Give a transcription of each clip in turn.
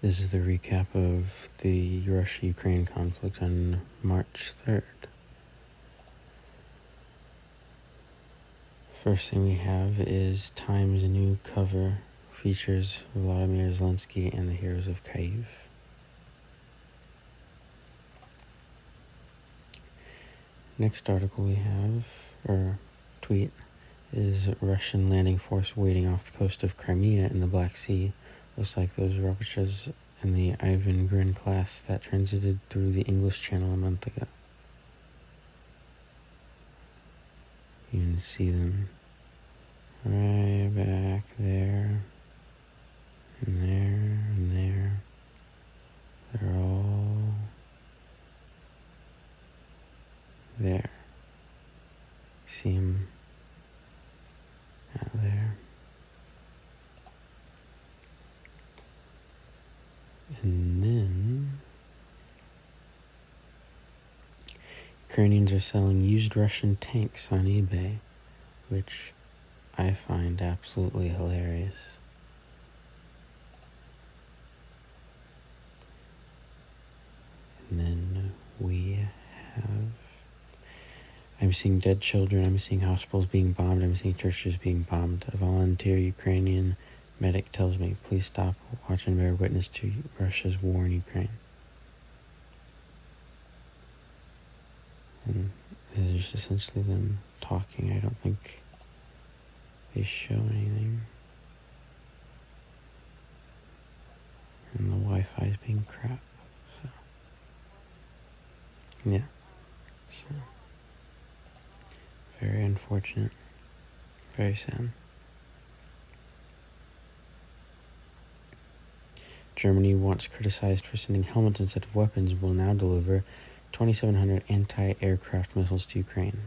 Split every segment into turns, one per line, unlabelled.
This is the recap of the Russia-Ukraine conflict on March 3rd. First thing we have is Time's new cover features Volodymyr Zelensky and the heroes of Kyiv. Next article we have, or tweet, is Russian landing force waiting off the coast of Crimea in the Black Sea. Looks like those Russians in the Ivan Grin class that transited through the English Channel a month ago. You can see them right back there, and there, and there. They're all there. See them out there. And then Ukrainians are selling used Russian tanks on eBay, which I find absolutely hilarious. And then we have, I'm seeing dead children, I'm seeing hospitals being bombed, I'm seeing churches being bombed. A volunteer Ukrainian medic tells me, please stop, watch and bear witness to Russia's war in Ukraine. And this is essentially them talking. I don't think they show anything. And the Wi-Fi is being crap. So, yeah. So, very unfortunate. Very sad. Germany, once criticized for sending helmets instead of weapons, will now deliver 2,700 anti-aircraft missiles to Ukraine.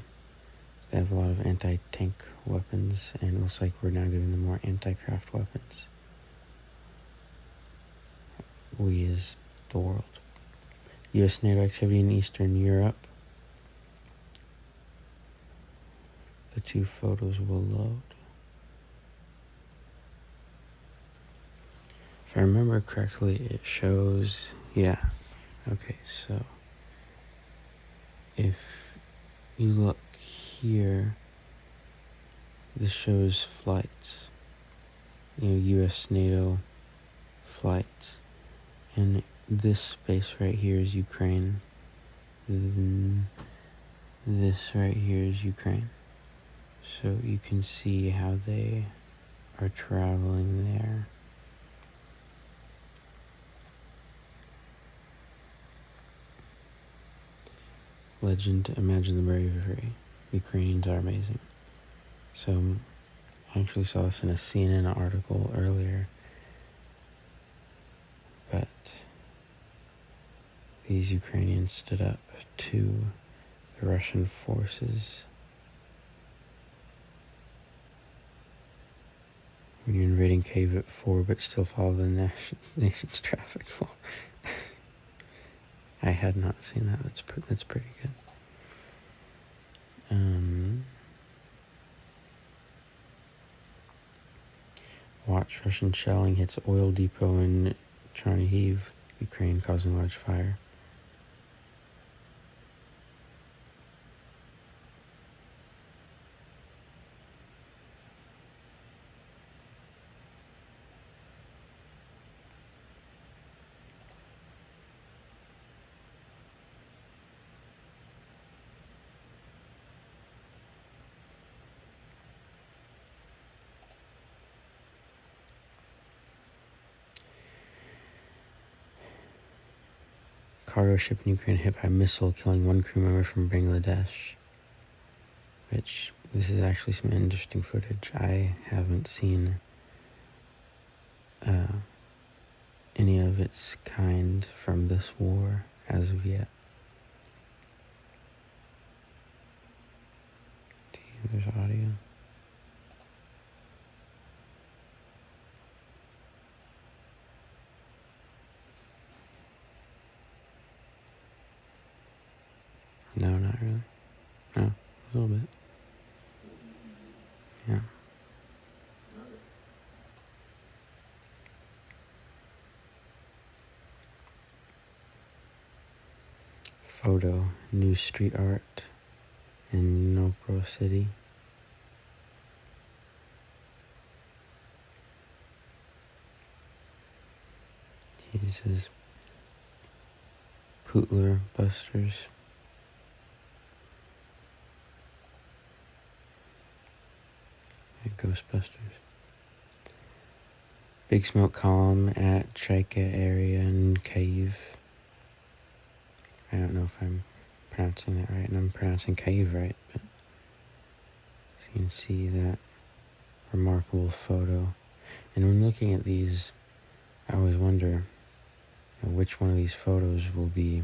They have a lot of anti-tank weapons, and it looks like we're now giving them more anti-craft weapons. We as the world. U.S. NATO activity in Eastern Europe. The two photos will load. If I remember correctly, it shows, yeah. Okay, so if you look here, this shows flights, U.S. NATO flights, and this space right here is Ukraine, then this right here is Ukraine, so you can see how they are traveling there. Legend, imagine the bravery. Ukrainians are amazing. So, I actually saw this in a CNN article earlier. But these Ukrainians stood up to the Russian forces. When you're invading Kyiv at 4, but still follow the nation's traffic law. I had not seen that. That's pretty good. Watch, Russian shelling hits oil depot in Chernihiv, Ukraine, causing large fire. Cargo ship in Ukraine hit by a missile, killing one crew member from Bangladesh. Which, this is actually some interesting footage. I haven't seen any of its kind from this war as of yet. There's audio. No, not really. No, a little bit. Yeah. photo, new street art in Dnipro City. He says Putler Busters. And Ghostbusters. Big smoke column at Chaika area in Kyiv. I don't know if I'm pronouncing that right, and I'm pronouncing Kyiv right, but so you can see that remarkable photo. And when looking at these, I always wonder which one of these photos will be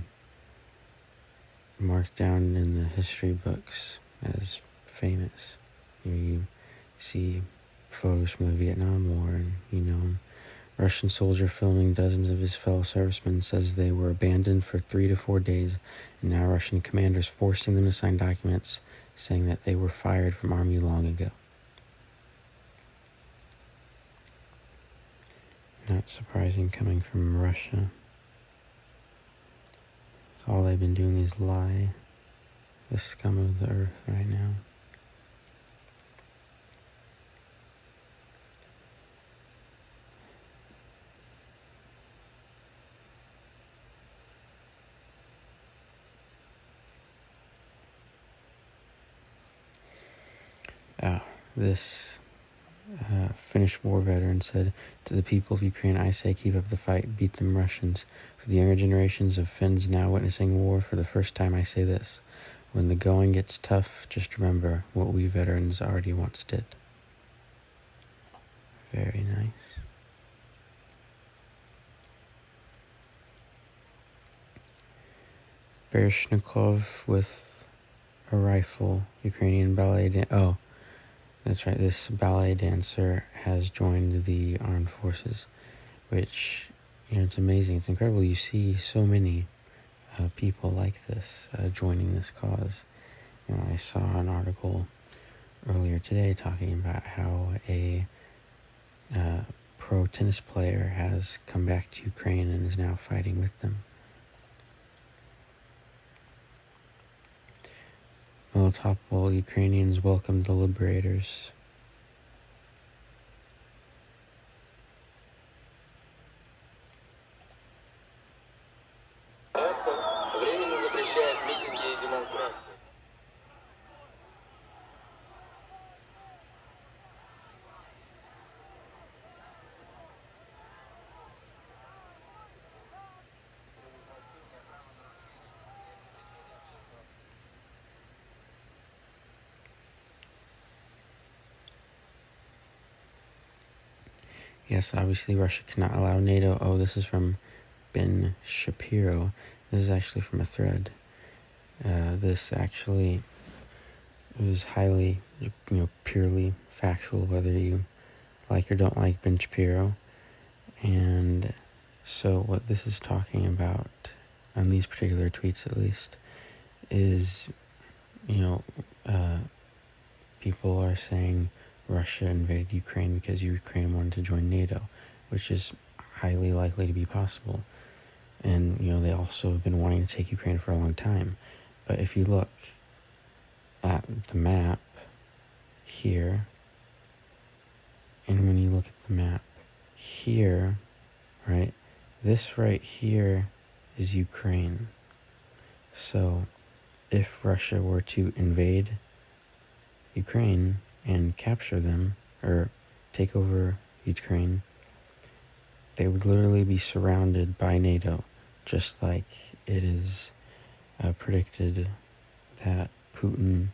marked down in the history books as famous. You see photos from the Vietnam War, and Russian soldier filming dozens of his fellow servicemen says they were abandoned for 3 to 4 days, and now Russian commanders forcing them to sign documents saying that they were fired from army long ago. Not surprising coming from Russia. So all they've been doing is lie. The scum of the earth right now. This Finnish war veteran said, "To the people of Ukraine, I say keep up the fight, beat them Russians. For the younger generations of Finns now witnessing war for the first time, I say this. When the going gets tough, just remember what we veterans already once did." Very nice. Bereshnikov with a rifle, Ukrainian ballet oh, that's right, this ballet dancer has joined the armed forces, which, it's amazing. It's incredible. You see so many people like this joining this cause. I saw an article earlier today talking about how a pro tennis player has come back to Ukraine and is now fighting with them. Melitopol Ukrainians welcomed the liberators. Yes, obviously Russia cannot allow NATO. Oh, this is from Ben Shapiro. This is actually from a thread. This actually was highly, purely factual, whether you like or don't like Ben Shapiro. And so what this is talking about, on these particular tweets at least, is, people are saying Russia invaded Ukraine because Ukraine wanted to join NATO, which is highly likely to be possible. And, they also have been wanting to take Ukraine for a long time. But if you look at the map here, and when you look at the map here, right, this right here is Ukraine. So if Russia were to invade Ukraine and capture them, or take over Ukraine, they would literally be surrounded by NATO, just like it is predicted that Putin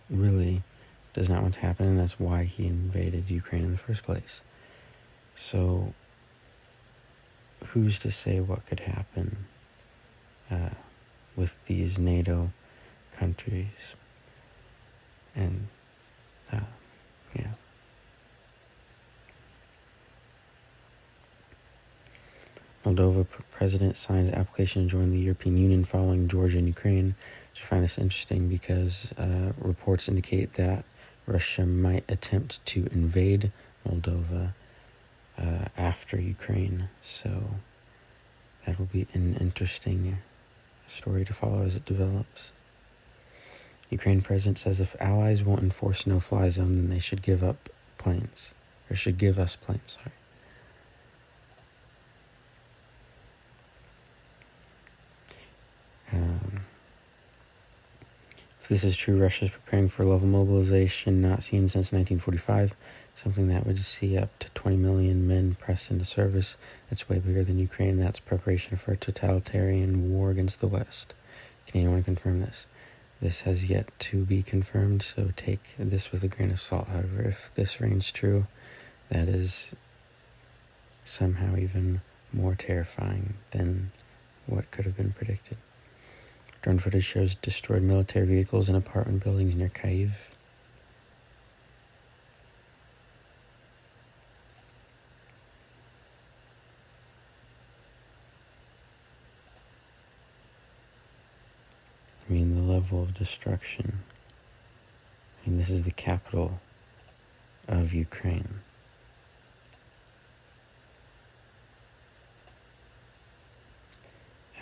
really does not want to happen, and that's why he invaded Ukraine in the first place. So who's to say what could happen with these NATO countries? And yeah. Moldova president signs application to join the European Union following Georgia and Ukraine. I find this interesting because reports indicate that Russia might attempt to invade Moldova after Ukraine. So that will be an interesting Story to follow as it develops. Ukraine president says if allies won't enforce no-fly zone, then they should give up planes. Or should give us planes, sorry. If this is true, Russia is preparing for a level of mobilization not seen since 1945, something that would see up to 20 million men pressed into service. That's way bigger than Ukraine. That's preparation for a totalitarian war against the West. Can anyone confirm this? This has yet to be confirmed, so take this with a grain of salt. However, if this reigns true, that is somehow even more terrifying than what could have been predicted. Drone footage shows destroyed military vehicles and apartment buildings near Kyiv. I mean, the level of destruction. I mean, this is the capital of Ukraine.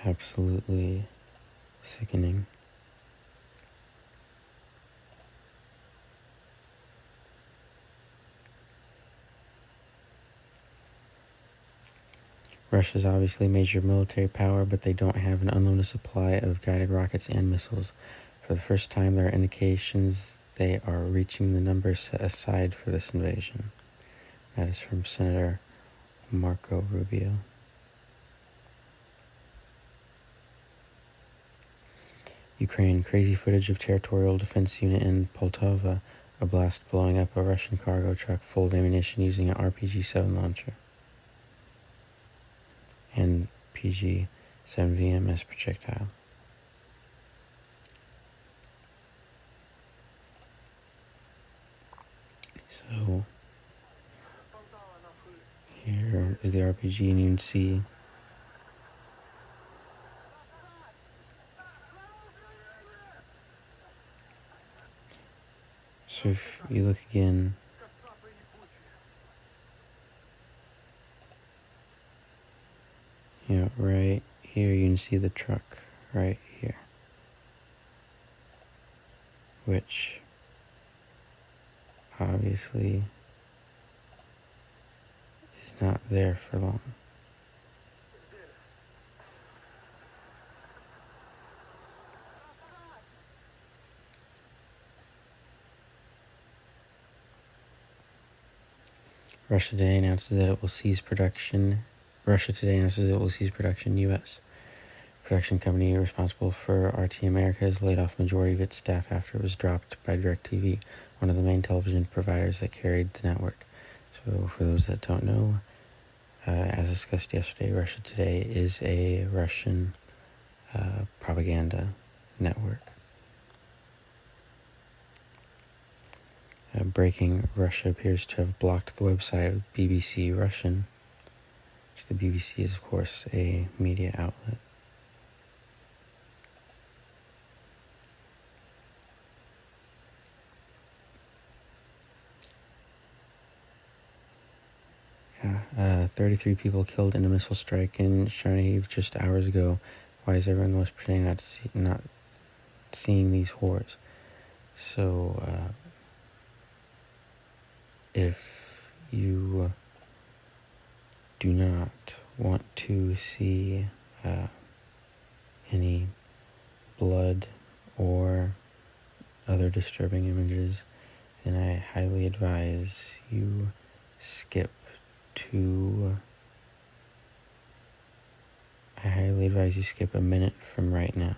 Absolutely sickening. Russia's obviously a major military power, but they don't have an unlimited supply of guided rockets and missiles. For the first time, there are indications they are reaching the numbers set aside for this invasion. That is from Senator Marco Rubio. Ukraine, crazy footage of territorial defense unit in Poltava, a blast blowing up a Russian cargo truck full of ammunition using an RPG-7 launcher and PG-7 VMS projectile. So here is the RPG, and you can see so if you look again, right here you can see the truck right here, which obviously is not there for long. Russia today announces it will cease production. U.S. production company responsible for RT America has laid off majority of its staff after it was dropped by DirecTV, one of the main television providers that carried the network. So for those that don't know, as discussed yesterday, Russia Today is a Russian propaganda network. Breaking: Russia appears to have blocked the website of BBC Russian, which the BBC is, of course, a media outlet. Yeah, 33 people killed in a missile strike in Chernihiv just hours ago. Why is everyone always pretending not seeing these horrors? So, if you do not want to see any blood or other disturbing images, then I highly advise you skip a minute from right now.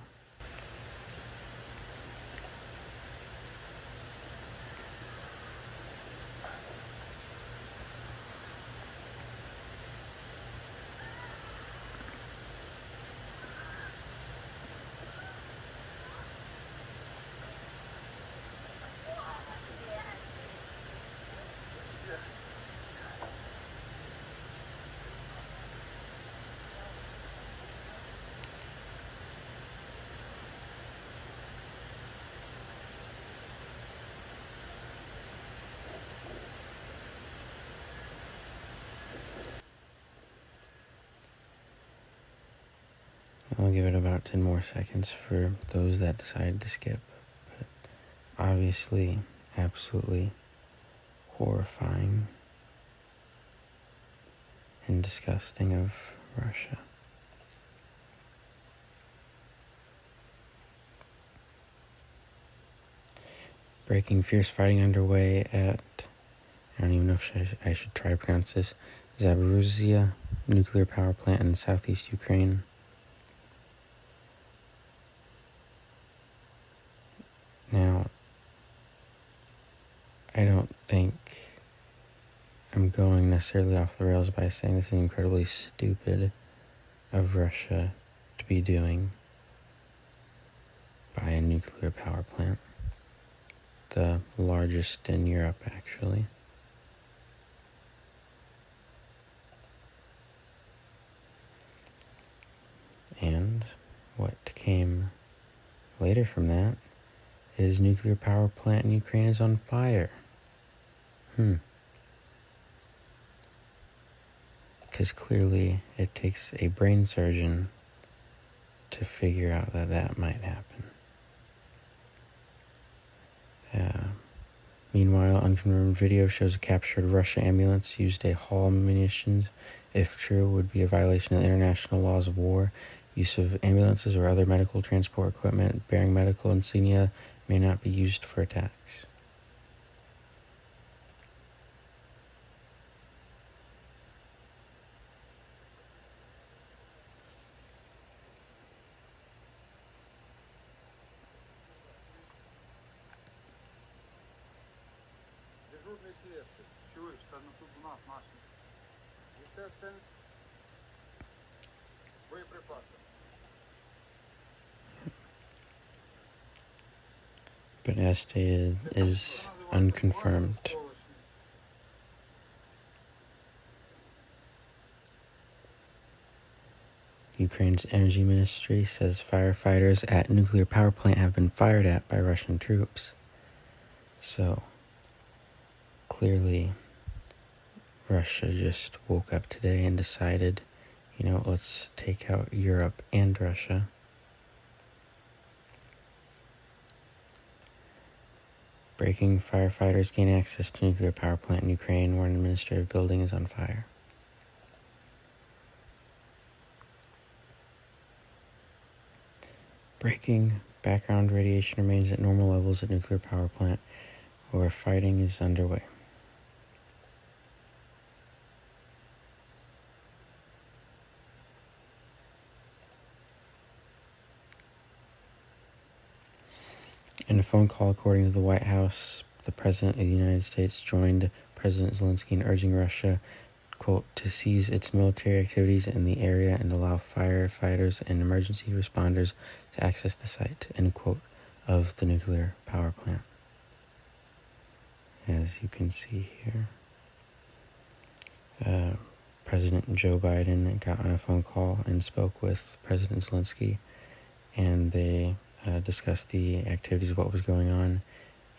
I'll give it about 10 more seconds for those that decide to skip. But obviously, absolutely horrifying and disgusting of Russia. Breaking fierce fighting underway at, I don't even know if I should try to pronounce this, Zaporizhzhia nuclear power plant in southeast Ukraine. Now, I don't think I'm going necessarily off the rails by saying this is incredibly stupid of Russia to be doing by a nuclear power plant. The largest in Europe, actually. And what came later from that is nuclear power plant in Ukraine is on fire. Because clearly it takes a brain surgeon to figure out that that might happen. Meanwhile, unconfirmed video shows a captured Russia ambulance used a haul munitions. If true, would be a violation of international laws of war. Use of ambulances or other medical transport equipment bearing medical insignia may not be used for attacks. But as stated, is unconfirmed. Ukraine's energy ministry says firefighters at nuclear power plant have been fired at by Russian troops. So, clearly, Russia just woke up today and decided, let's take out Europe and Russia. Breaking firefighters gain access to nuclear power plant in Ukraine where an administrative building is on fire. Breaking background radiation remains at normal levels at nuclear power plant where fighting is underway. In a phone call, according to the White House, the President of the United States joined President Zelensky in urging Russia, quote, to cease its military activities in the area and allow firefighters and emergency responders to access the site, end quote, of the nuclear power plant. As you can see here, President Joe Biden got on a phone call and spoke with President Zelensky, and they discussed the activities of what was going on,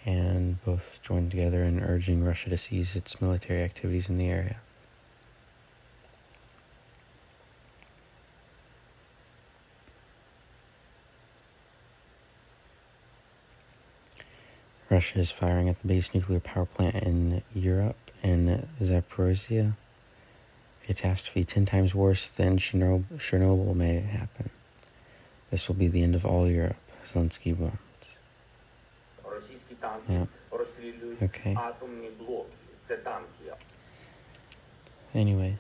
and both joined together in urging Russia to cease its military activities in the area. Russia is firing at the base nuclear power plant in Europe, in Zaporizhzhia. A catastrophe 10 times worse than Chernobyl may happen. This will be the end of all Europe, Zelensky warns. Yeah. Okay. Anyways.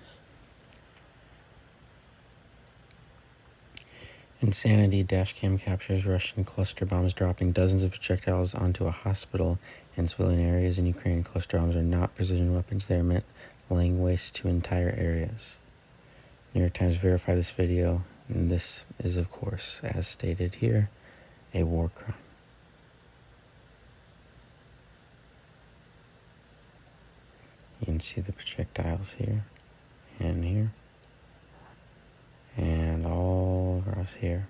Insanity dashcam captures Russian cluster bombs dropping dozens of projectiles onto a hospital and civilian areas in Ukraine. Cluster bombs are not precision weapons. They are meant laying waste to entire areas. New York Times verified this video, and this is, of course, as stated here, a war crime. You can see the projectiles here, and all across here.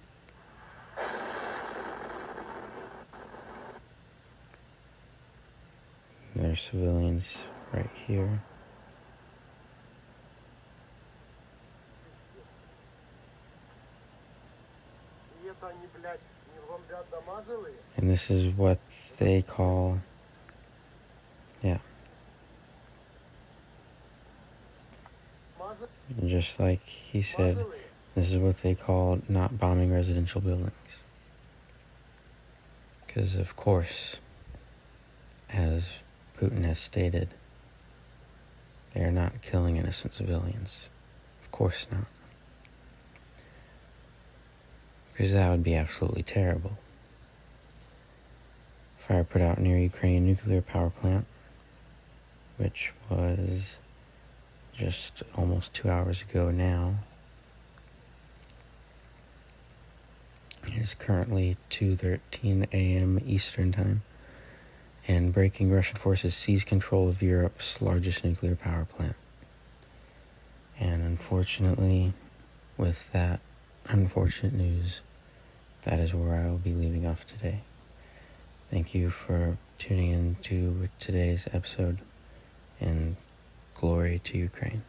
There's civilians right here. And this is what they call, just like he said, this is what they call not bombing residential buildings. Because, of course, as Putin has stated, they are not killing innocent civilians. Of course not. Because that would be absolutely terrible. Fire put out near Ukrainian nuclear power plant, which was just almost 2 hours ago now. It is currently 2:13 a.m. Eastern Time, and breaking Russian forces seize control of Europe's largest nuclear power plant. And unfortunately, with that unfortunate news, that is where I will be leaving off today. Thank you for tuning in to today's episode, and glory to Ukraine.